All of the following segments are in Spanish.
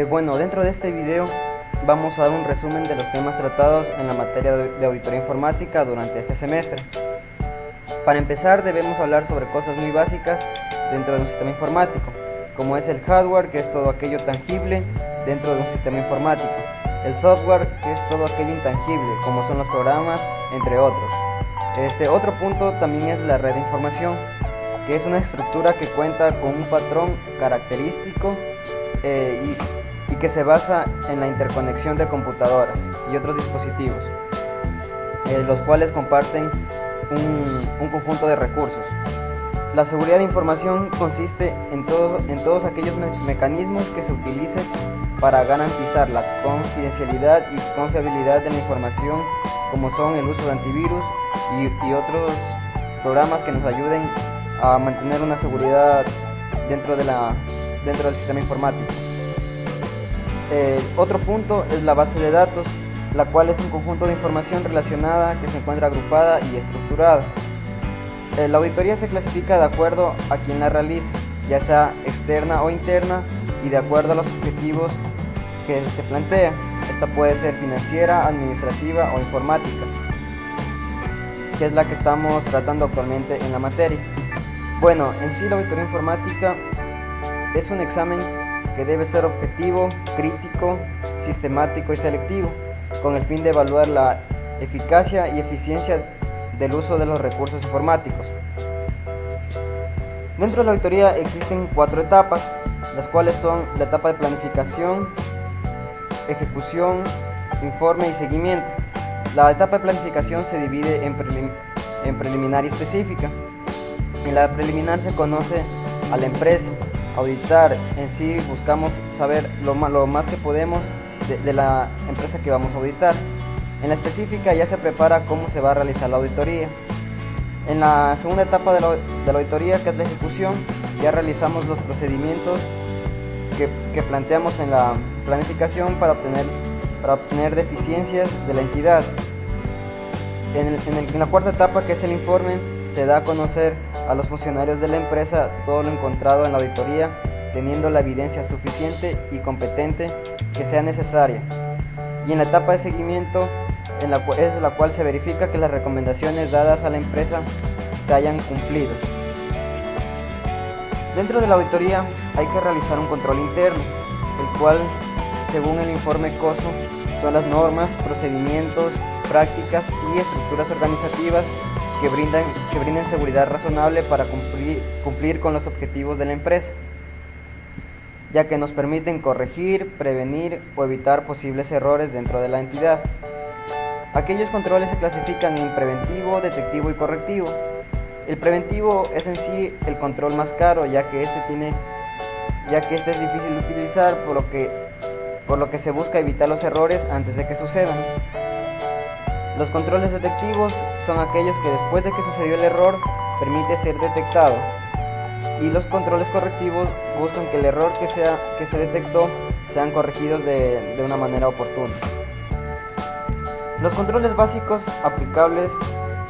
Bueno, dentro de este video vamos a dar un resumen de los temas tratados en la materia de auditoría informática durante este semestre. Para empezar, debemos hablar sobre cosas muy básicas dentro de un sistema informático, como es el hardware, que es todo aquello tangible dentro de un sistema informático, el software, que es todo aquello intangible, como son los programas, entre otros. Otro punto también es la red de información, que es una estructura que cuenta con un patrón característico y que se basa en la interconexión de computadoras y otros dispositivos, los cuales comparten un conjunto de recursos. La seguridad de información consiste en todos aquellos mecanismos que se utilicen para garantizar la confidencialidad y confiabilidad de la información, como son el uso de antivirus y otros programas que nos ayuden a mantener una seguridad dentro del sistema informático. Otro punto es la base de datos, la cual es un conjunto de información relacionada que se encuentra agrupada y estructurada. La auditoría se clasifica de acuerdo a quien la realiza, ya sea externa o interna, y de acuerdo a los objetivos que se plantea. Esta puede ser financiera, administrativa o informática, que es la que estamos tratando actualmente en la materia. Bueno, en sí la auditoría informática es un examen que debe ser objetivo, crítico, sistemático y selectivo, con el fin de evaluar la eficacia y eficiencia del uso de los recursos informáticos. Dentro de la auditoría existen 4 etapas, las cuales son la etapa de planificación, ejecución, informe y seguimiento. La etapa de planificación se divide en preliminar y específica. En la preliminar se conoce a la empresa. Auditar en sí buscamos saber lo más que podemos de la empresa que vamos a auditar. En la específica ya se prepara cómo se va a realizar la auditoría. En la segunda etapa de la auditoría, que es la ejecución, ya realizamos los procedimientos que planteamos en la planificación para obtener deficiencias de la entidad. En la cuarta etapa, que es el informe, se da a conocer a los funcionarios de la empresa todo lo encontrado en la auditoría, teniendo la evidencia suficiente y competente que sea necesaria. Y en la etapa de seguimiento, es la cual se verifica que las recomendaciones dadas a la empresa se hayan cumplido. Dentro de la auditoría hay que realizar un control interno, el cual, según el informe COSO, son las normas, procedimientos, prácticas y estructuras organizativas que brinden seguridad razonable para cumplir con los objetivos de la empresa, ya que nos permiten corregir, prevenir o evitar posibles errores dentro de la entidad. Aquellos controles se clasifican en preventivo, detectivo y correctivo. El preventivo es en sí el control más caro, ya que este es difícil de utilizar, por lo que se busca evitar los errores antes de que sucedan. Los controles detectivos son aquellos que después de que sucedió el error permite ser detectado, y los controles correctivos buscan que el error que se detectó sean corregidos de una manera oportuna. Los controles básicos aplicables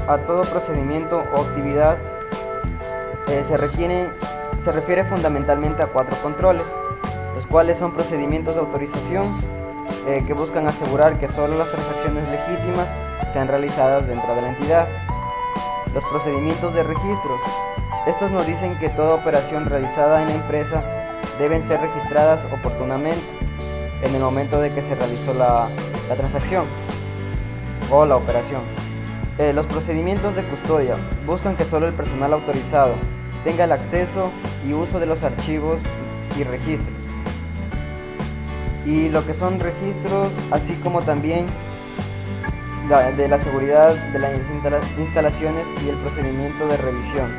a todo procedimiento o actividad se refiere fundamentalmente a 4 controles, los cuales son procedimientos de autorización, que buscan asegurar que solo las transacciones legítimas sean realizadas dentro de la entidad. Los procedimientos de registros, estos nos dicen que toda operación realizada en la empresa deben ser registradas oportunamente en el momento de que se realizó la transacción o la operación. Los procedimientos de custodia buscan que solo el personal autorizado tenga el acceso y uso de los archivos y registros, y lo que son registros, así como también de la seguridad de las instalaciones, y el procedimiento de revisión,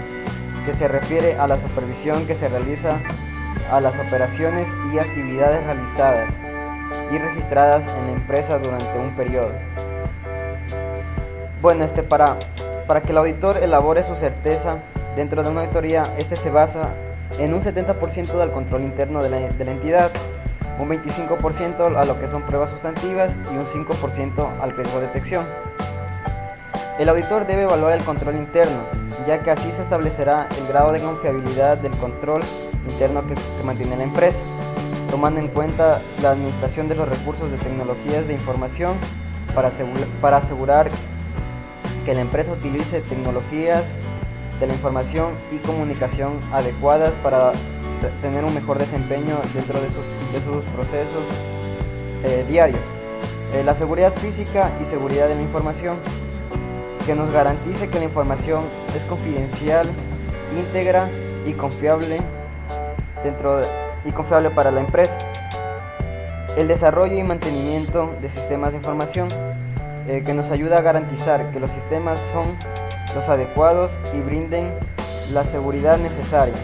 que se refiere a la supervisión que se realiza a las operaciones y actividades realizadas y registradas en la empresa durante un periodo. Bueno, para que el auditor elabore su certeza dentro de una auditoría, se basa en un 70% del control interno de la entidad, un 25% a lo que son pruebas sustantivas y un 5% al riesgo de detección. El auditor debe evaluar el control interno, ya que así se establecerá el grado de confiabilidad del control interno que mantiene la empresa. tomando en cuenta la administración de los recursos de tecnologías de información para asegurar que la empresa utilice tecnologías de la información y comunicación adecuadas para tener un mejor desempeño dentro de sus procesos diarios. La seguridad física y seguridad de la información, que nos garantice que la información es confidencial, íntegra y confiable para la empresa. El desarrollo y mantenimiento de sistemas de información, que nos ayuda a garantizar que los sistemas son los adecuados y brinden la seguridad necesaria.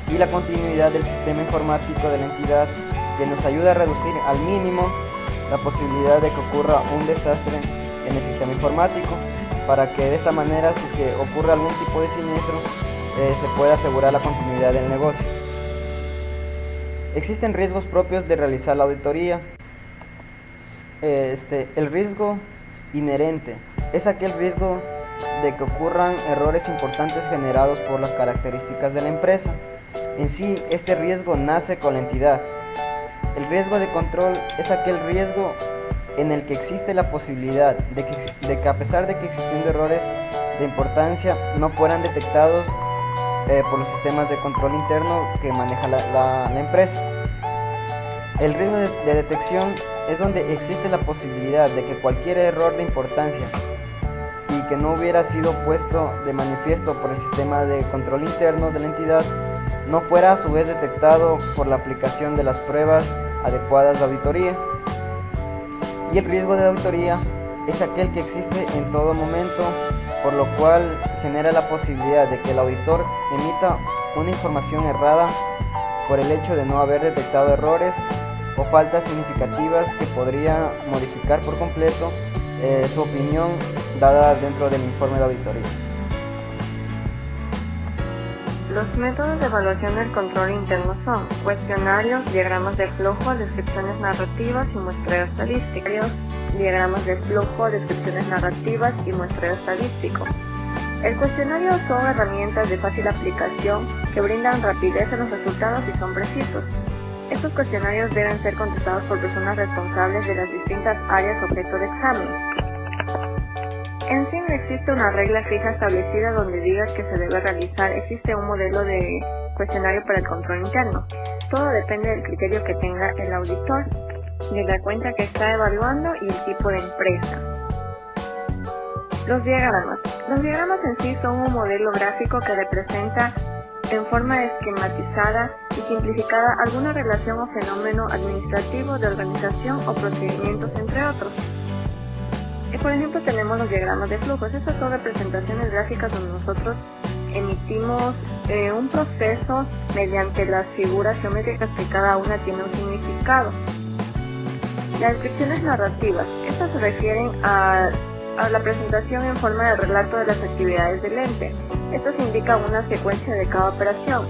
Y la continuidad del sistema informático de la entidad, que nos ayuda a reducir al mínimo la posibilidad de que ocurra un desastre en el sistema informático, para que de esta manera, si es que ocurre algún tipo de siniestro, se pueda asegurar la continuidad del negocio. Existen riesgos propios de realizar la auditoría. El riesgo inherente es aquel riesgo de que ocurran errores importantes generados por las características de la empresa. En sí, este riesgo nace con la entidad. El riesgo de control es aquel riesgo en el que existe la posibilidad de que a pesar de que existiendo errores de importancia no fueran detectados por los sistemas de control interno que maneja la empresa. El riesgo de detección es donde existe la posibilidad de que cualquier error de importancia y que no hubiera sido puesto de manifiesto por el sistema de control interno de la entidad no fuera a su vez detectado por la aplicación de las pruebas adecuadas de auditoría. Y el riesgo de auditoría es aquel que existe en todo momento, por lo cual genera la posibilidad de que el auditor emita una información errada por el hecho de no haber detectado errores o faltas significativas que podría modificar por completo su opinión dada dentro del informe de auditoría. Los métodos de evaluación del control interno son cuestionarios, diagramas de flujo, descripciones narrativas y muestreo estadístico. Diagramas de flujo, descripciones narrativas y muestreo estadístico. El cuestionario son herramientas de fácil aplicación que brindan rapidez en los resultados y son precisos. Estos cuestionarios deben ser contestados por personas responsables de las distintas áreas objeto de examen. En sí no existe una regla fija establecida donde diga que se debe realizar. Existe un modelo de cuestionario para el control interno. Todo depende del criterio que tenga el auditor, de la cuenta que está evaluando y el tipo de empresa. Los diagramas. Los diagramas en sí son un modelo gráfico que representa en forma esquematizada y simplificada alguna relación o fenómeno administrativo de organización o procedimientos, entre otros. Por ejemplo, tenemos los diagramas de flujos. Estas son representaciones gráficas donde nosotros emitimos un proceso mediante las figuras geométricas que cada una tiene un significado. Las descripciones narrativas. Estas se refieren a la presentación en forma de relato de las actividades del ente. Estos indican una secuencia de cada operación.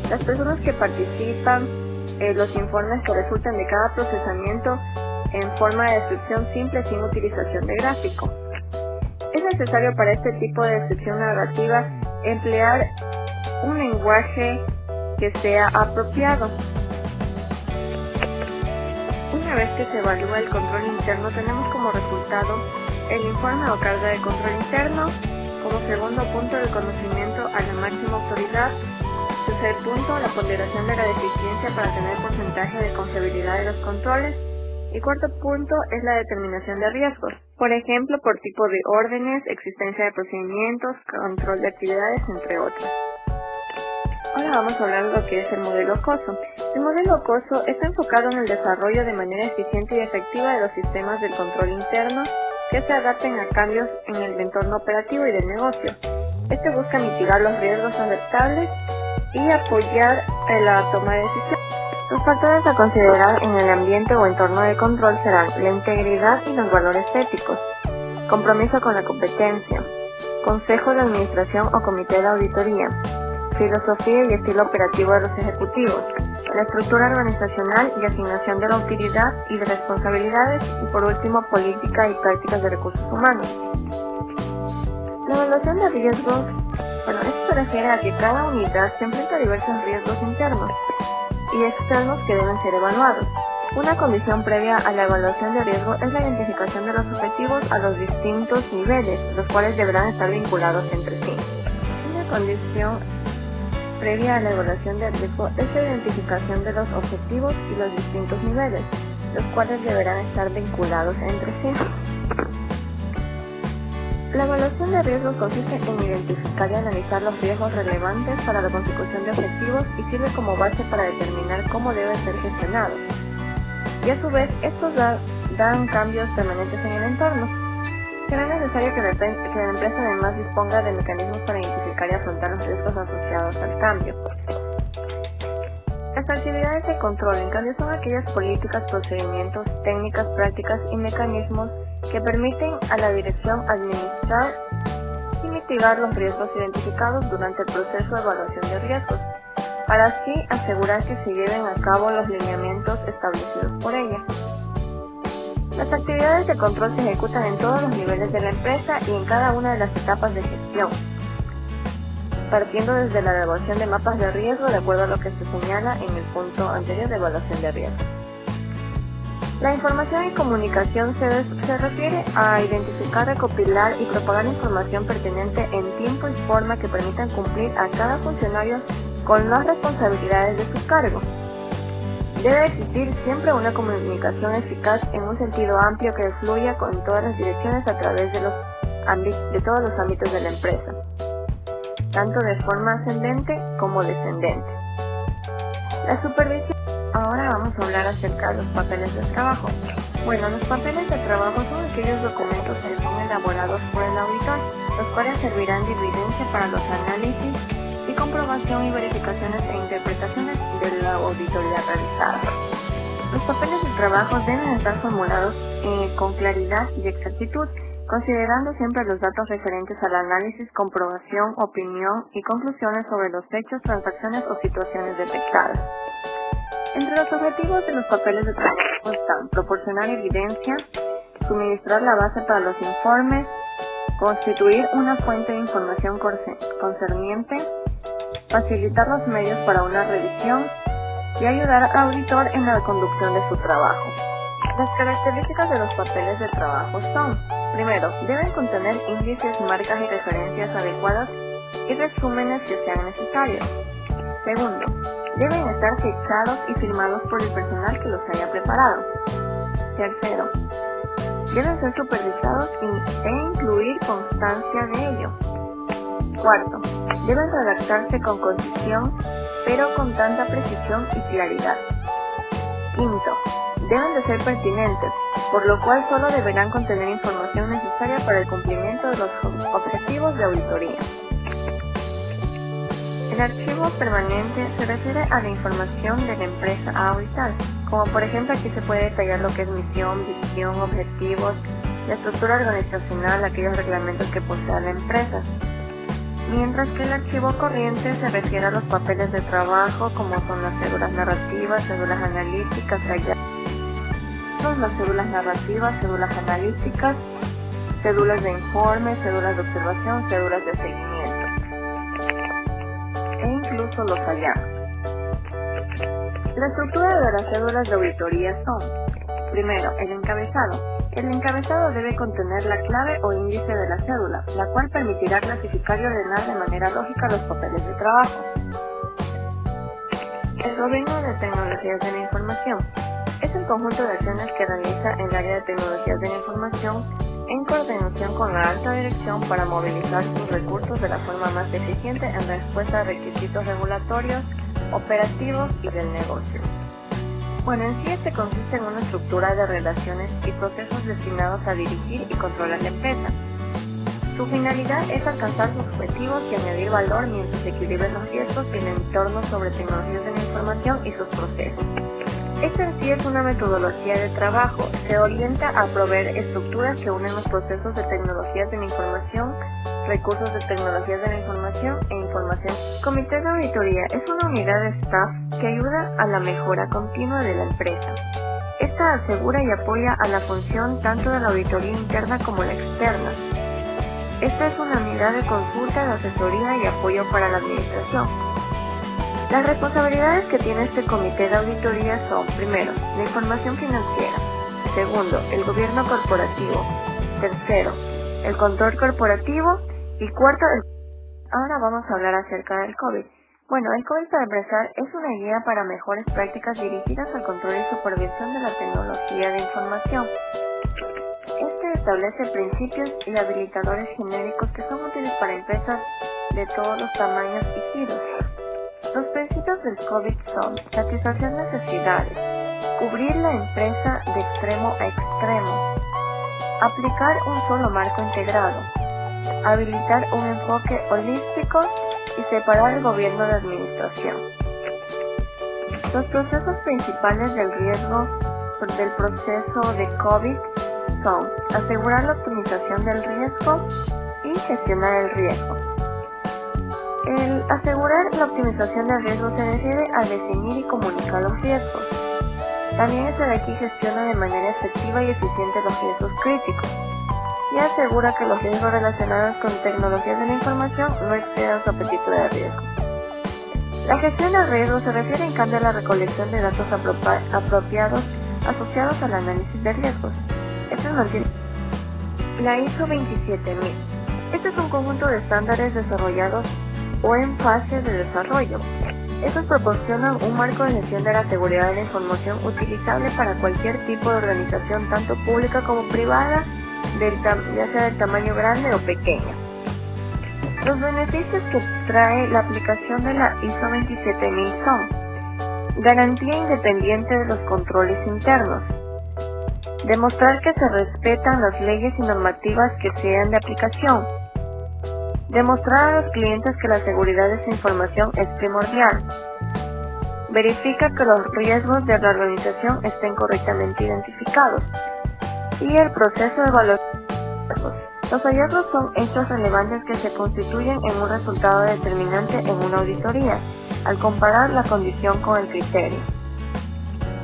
Las personas que participan, los informes que resultan de cada procesamiento en forma de descripción simple sin utilización de gráfico. Es necesario para este tipo de descripción narrativa emplear un lenguaje que sea apropiado. Una vez que se evalúa el control interno, tenemos como resultado el informe o carga de control interno. Como segundo punto, el conocimiento a la máxima autoridad. Tercer punto, la ponderación de la deficiencia para tener porcentaje de confiabilidad de los controles. Y cuarto punto es la determinación de riesgos, por ejemplo, por tipo de órdenes, existencia de procedimientos, control de actividades, entre otros. Ahora vamos a hablar de lo que es el modelo COSO. El modelo COSO está enfocado en el desarrollo de manera eficiente y efectiva de los sistemas del control interno que se adapten a cambios en el entorno operativo y del negocio. Este busca mitigar los riesgos aceptables y apoyar en la toma de decisiones. Los factores a considerar en el ambiente o entorno de control serán la integridad y los valores éticos, compromiso con la competencia, consejo de administración o comité de auditoría, filosofía y estilo operativo de los ejecutivos, la estructura organizacional y asignación de la utilidad y de responsabilidades y por último política y prácticas de recursos humanos. La evaluación de riesgos, esto se refiere a que cada unidad se enfrenta a diversos riesgos internos. y externos que deben ser evaluados. Una condición previa a la evaluación de riesgo es la identificación de los objetivos a los distintos niveles, los cuales deberán estar vinculados entre sí. Una condición previa a la evaluación de riesgo es la identificación de los objetivos y los distintos niveles, los cuales deberán estar vinculados entre sí. La evaluación de riesgos consiste en identificar y analizar los riesgos relevantes para la consecución de objetivos y sirve como base para determinar cómo deben ser gestionados. Y a su vez, estos dan cambios permanentes en el entorno. Será necesario que la empresa además disponga de mecanismos para identificar y afrontar los riesgos asociados al cambio. Las actividades de control, en cambio, son aquellas políticas, procedimientos, técnicas, prácticas y mecanismos que permiten a la dirección administrar y mitigar los riesgos identificados durante el proceso de evaluación de riesgos, para así asegurar que se lleven a cabo los lineamientos establecidos por ella. Las actividades de control se ejecutan en todos los niveles de la empresa y en cada una de las etapas de gestión, partiendo desde la elaboración de mapas de riesgo de acuerdo a lo que se señala en el punto anterior de evaluación de riesgo. La información y comunicación se refiere a identificar, recopilar y propagar información pertinente en tiempo y forma que permitan cumplir a cada funcionario con las responsabilidades de su cargo. Debe existir siempre una comunicación eficaz en un sentido amplio que fluya con todas las direcciones a través de todos los ámbitos de la empresa, tanto de forma ascendente como descendente. La supervisión. Ahora vamos a hablar acerca de los papeles de trabajo. Bueno, los papeles de trabajo son aquellos documentos que son elaborados por el auditor, los cuales servirán de evidencia para los análisis y comprobación y verificaciones e interpretaciones de la auditoría realizada. Los papeles de trabajo deben estar formulados con claridad y exactitud, considerando siempre los datos referentes al análisis, comprobación, opinión y conclusiones sobre los hechos, transacciones o situaciones detectadas. Entre los objetivos de los papeles de trabajo están proporcionar evidencia, suministrar la base para los informes, constituir una fuente de información concerniente, facilitar los medios para una revisión y ayudar al auditor en la conducción de su trabajo. Las características de los papeles de trabajo son: primero, deben contener índices, marcas y referencias adecuadas y resúmenes que sean necesarios. Segundo, deben estar fechados y firmados por el personal que los haya preparado. Tercero, deben ser supervisados e incluir constancia de ello. Cuarto, deben redactarse con concisión, pero con tanta precisión y claridad. Quinto, deben de ser pertinentes, por lo cual solo deberán contener información necesaria para el cumplimiento de los objetivos de auditoría. El archivo permanente se refiere a la información de la empresa a auditar, como por ejemplo aquí se puede detallar lo que es misión, visión, objetivos, la estructura organizacional, aquellos reglamentos que posea la empresa. Mientras que el archivo corriente se refiere a los papeles de trabajo, como son las cédulas narrativas, cédulas analíticas, las cédulas narrativas, cédulas analíticas, cédulas de informe, cédulas de observación, cédulas de seguimiento, e incluso los hallazgos. La estructura de las cédulas de auditoría son: primero, el encabezado. El encabezado debe contener la clave o índice de la cédula, la cual permitirá clasificar y ordenar de manera lógica los papeles de trabajo. El gobierno de tecnologías de la información es el conjunto de acciones que realiza el área de tecnologías de la información en coordinación con la alta dirección para movilizar sus recursos de la forma más eficiente en respuesta a requisitos regulatorios, operativos y del negocio. Bueno, en sí este consiste en una estructura de relaciones y procesos destinados a dirigir y controlar la empresa. Su finalidad es alcanzar sus objetivos y añadir valor mientras se equilibren los riesgos y el entorno sobre tecnologías de la información y sus procesos. Esta en sí es una metodología de trabajo. Se orienta a proveer estructuras que unen los procesos de tecnologías de la información, recursos de tecnologías de la información e información. Comité de auditoría es una unidad de staff que ayuda a la mejora continua de la empresa. Esta asegura y apoya a la función tanto de la auditoría interna como la externa. Esta es una unidad de consulta, de asesoría y apoyo para la administración. Las responsabilidades que tiene este comité de auditoría son, primero, la información financiera, segundo, el gobierno corporativo, tercero, el control corporativo y cuarto, Ahora vamos a hablar acerca del COVID. Bueno, el COVID, para empezar, es una guía para mejores prácticas dirigidas al control y supervisión de la tecnología de información. Este establece principios y habilitadores genéricos que son útiles para empresas de todos los tamaños y giros. Los principios del COVID son satisfacer necesidades, cubrir la empresa de extremo a extremo, aplicar un solo marco integrado, habilitar un enfoque holístico y separar el gobierno de administración. Los procesos principales del riesgo del proceso de COVID son asegurar la optimización del riesgo y gestionar el riesgo. El asegurar la optimización del riesgo se refiere a definir y comunicar los riesgos. También este de aquí gestiona de manera efectiva y eficiente los riesgos críticos y asegura que los riesgos relacionados con tecnologías de la información no excedan su apetito de riesgo. La gestión del riesgo se refiere en cambio a la recolección de datos apropiados asociados al análisis de riesgos. Esto mantiene la ISO 27000. Este es un conjunto de estándares desarrollados o en fase de desarrollo. Estos proporcionan un marco de gestión de la seguridad de la información utilizable para cualquier tipo de organización, tanto pública como privada, ya sea del tamaño grande o pequeño. Los beneficios que trae la aplicación de la ISO 27000 son: garantía independiente de los controles internos, demostrar que se respetan las leyes y normativas que sean de aplicación, demostrar a los clientes que la seguridad de su información es primordial, verifica que los riesgos de la organización estén correctamente identificados, y el proceso de evaluación. Los hallazgos son hechos relevantes que se constituyen en un resultado determinante en una auditoría, al comparar la condición con el criterio.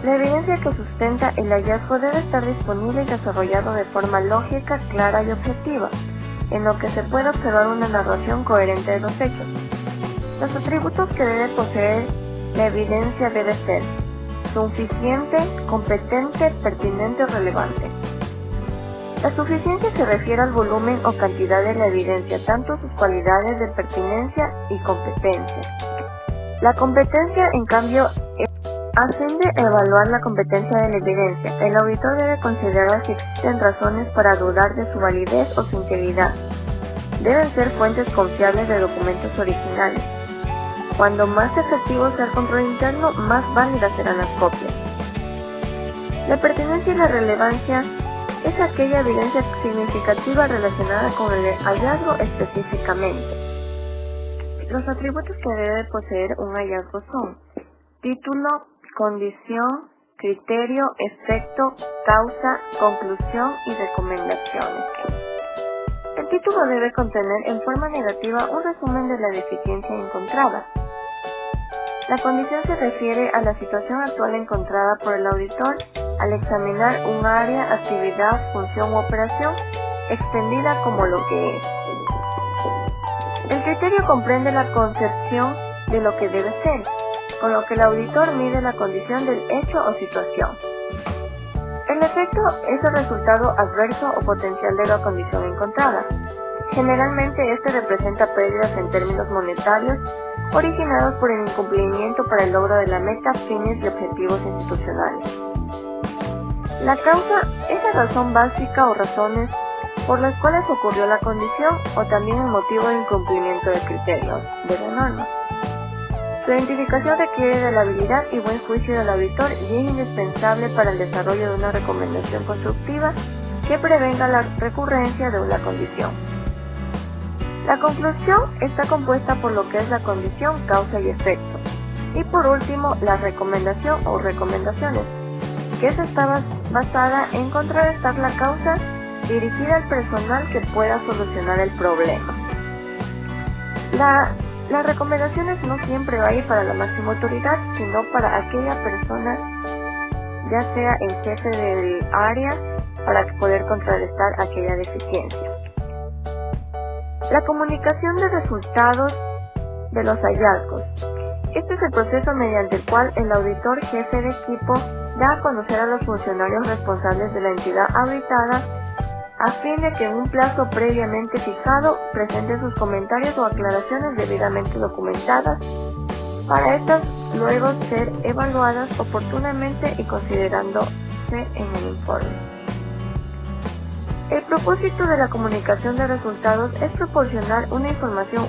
La evidencia que sustenta el hallazgo debe estar disponible y desarrollado de forma lógica, clara y objetiva, en lo que se puede observar una narración coherente de los hechos. Los atributos que debe poseer la evidencia debe ser suficiente, competente, pertinente o relevante. La suficiencia se refiere al volumen o cantidad de la evidencia, tanto sus cualidades de pertinencia y competencia. La competencia, en cambio, asciende a evaluar la competencia de la evidencia. El auditor debe considerar si existen razones para dudar de su validez o su integridad. Deben ser fuentes confiables de documentos originales. Cuando más efectivo sea el control interno, más válidas serán las copias. La pertinencia y la relevancia es aquella evidencia significativa relacionada con el hallazgo específicamente. Los atributos que debe poseer un hallazgo son: título, condición, criterio, efecto, causa, conclusión y recomendaciones. El título debe contener en forma negativa un resumen de la deficiencia encontrada. La condición se refiere a la situación actual encontrada por el auditor al examinar un área, actividad, función u operación extendida como lo que es. El criterio comprende la concepción de lo que debe ser, con lo que el auditor mide la condición del hecho o situación. El efecto es el resultado adverso o potencial de la condición encontrada. Generalmente este representa pérdidas en términos monetarios originados por el incumplimiento para el logro de la meta, fines y objetivos institucionales. La causa es la razón básica o razones por las cuales ocurrió la condición o también el motivo de incumplimiento de criterios de la norma. Su identificación requiere de la habilidad y buen juicio del auditor y es indispensable para el desarrollo de una recomendación constructiva que prevenga la recurrencia de una condición. La conclusión está compuesta por lo que es la condición, causa y efecto. Y por último, la recomendación o recomendaciones, que esta está basada en contrarrestar la causa dirigida al personal que pueda solucionar el problema. Las recomendaciones no siempre va a ir para la máxima autoridad, sino para aquella persona, ya sea el jefe del área, para poder contrarrestar aquella deficiencia. La comunicación de resultados de los hallazgos. Este es el proceso mediante el cual el auditor jefe de equipo da a conocer a los funcionarios responsables de la entidad auditada a fin de que en un plazo previamente fijado presente sus comentarios o aclaraciones debidamente documentadas para estas luego ser evaluadas oportunamente y considerándose en el informe. El propósito de la comunicación de resultados es proporcionar una información